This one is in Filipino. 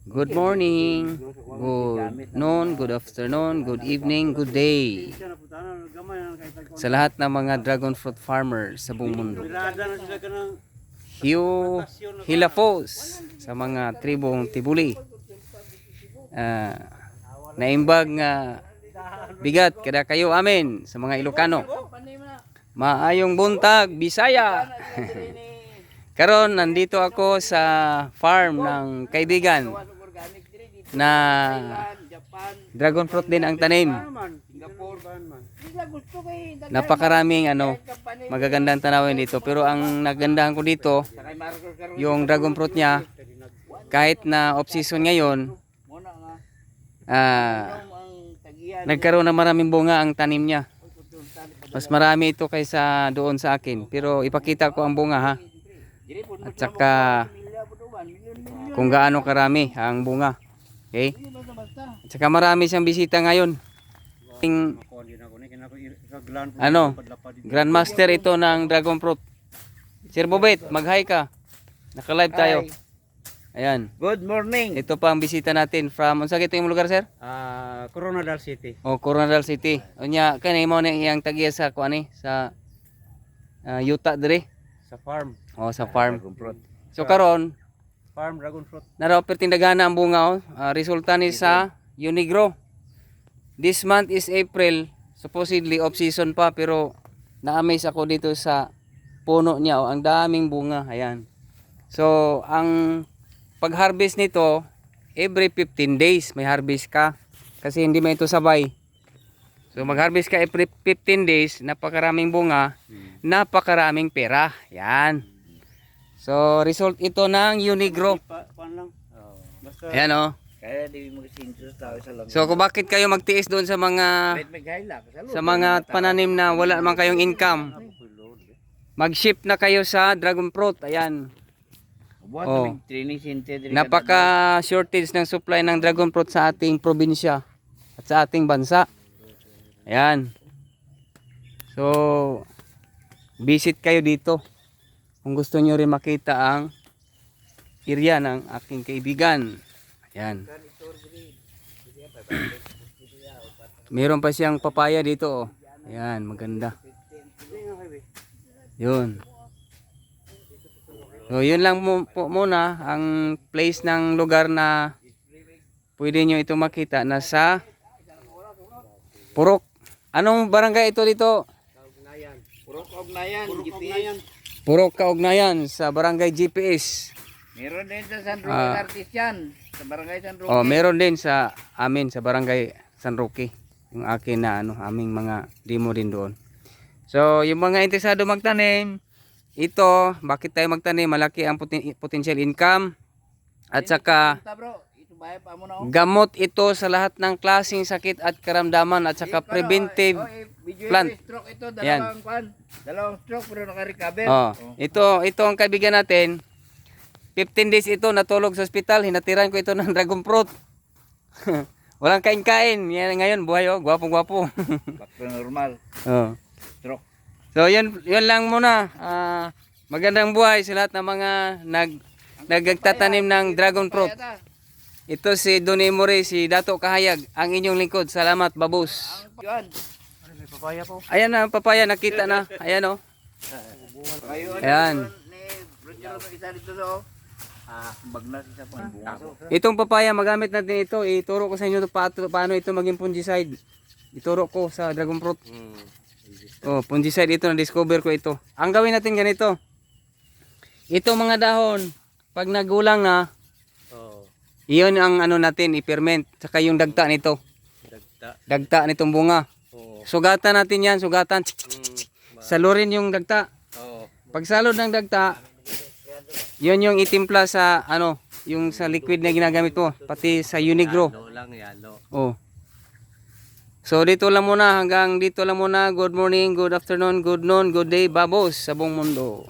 Good morning, good noon, good afternoon, good evening, good day sa lahat ng mga dragon fruit farmers sa buong mundo. Hiyo hilafos sa mga tribong Tibuli. Naimbag nga bigat kada kayo amin sa mga Ilocano. Maayong buntag Bisaya. Karon nandito ako sa farm ng kaibigan na dragon fruit din ang tanim. Napakaraming magagandang tanawin dito, pero ang nagandahan ko dito yung dragon fruit niya, kahit na off season ngayon, nagkaroon na maraming bunga ang tanim niya. Mas marami ito kaysa doon sa akin, pero ipakita ko ang bunga ha. At saka kung gaano karami ang bunga. Okay? At saka marami siyang bisita ngayon. Grandmaster ito ng dragon fruit. Sir Bobet, mag-hi ka. Naka-live tayo. Ayan. Good morning. Ito pa ang bisita natin from, unsa ito yung lugar, sir? Coronadal City. Oh, Coronadal City. Unya kani mo na iyang tagiya sa kuani sa yuta dire Sa farm. oh sa farm. Dragon fruit. So karon Farm dragon fruit. naraw pertindagana ang bunga resulta ni sa Unigro. This month is April, supposedly off season pa, pero na-amaze ako dito sa puno niya ang daming bunga. Ayan. So ang pag-harvest nito every 15 days may harvest ka kasi hindi mo ito sabay. So mag-harvest ka every 15 days, napakaraming bunga, napakaraming pera. Yan. So result ito ng Unigro. Ayan o. Kaya di mo sintos tao sa lang. So kung bakit kayo magtiis doon sa mga pananim na wala naman kayong income, mag-ship na kayo sa dragon fruit. Ayan. Oh. Napaka shortage ng supply ng dragon fruit sa ating probinsya at sa ating bansa. Ayan. So visit kayo dito kung gusto nyo rin makita ang area ng aking kaibigan. Ayan. Meron pa siyang papaya dito. Oh. Ayan, maganda. Yun. So yun lang po muna ang place ng lugar na pwede nyo ito makita. Nasa Purok. Anong barangay ito dito? Purok Kaugnayan, GPS. Purok Kaugnayan sa barangay GPS. Meron din sa San Roque Artisan, sa barangay San Roque. Oh, meron din sa amin sa barangay San Roque. Yung akin na aming mga demo din doon. So, yung mga interesado magtanim, ito, bakit tayo magtanim? Malaki ang potential income. At saka gamot ito sa lahat ng klaseng sakit at karamdaman, at saka preventive plant. Ito, Yan. dalawang stroke pero naka-recover. Oh, ito ang kaibigan natin. 15 days ito natulog sa ospital, hinatiran ko ito ng dragon fruit. Walang kain-kain. Yan ngayon buhay gwapong-gwapo. Bakto normal. Oh. Stroke. So yun lang muna. Magandang buhay sa lahat ng mga nagtatanim ng dragon fruit. Ito si Donnie More, si Dato Kahayag, ang inyong lingkod. Salamat, babus. Papaya po. Ayan na, papaya, nakita na. Ayan o. Ayan. Itong papaya, magamit natin ito. Ituro ko sa inyo paano ito maging fungicide. Ituro ko sa dragon fruit. Oh, fungicide ito, na-discover ko ito. Ang gawin natin ganito. Ito mga dahon, pag nagulang na, iyon ang natin, i-ferment. Saka yung dagta nito. Dagta nitong bunga. Sugatan natin yan, sugatan. Salurin yung dagta. Pag salod ng dagta, yun yung itimpla sa yung sa liquid na ginagamit mo, pati sa Unigro. Oh. So dito lang muna, hanggang dito lang muna. Good morning, good afternoon, good noon, good day, babos sa buong mundo.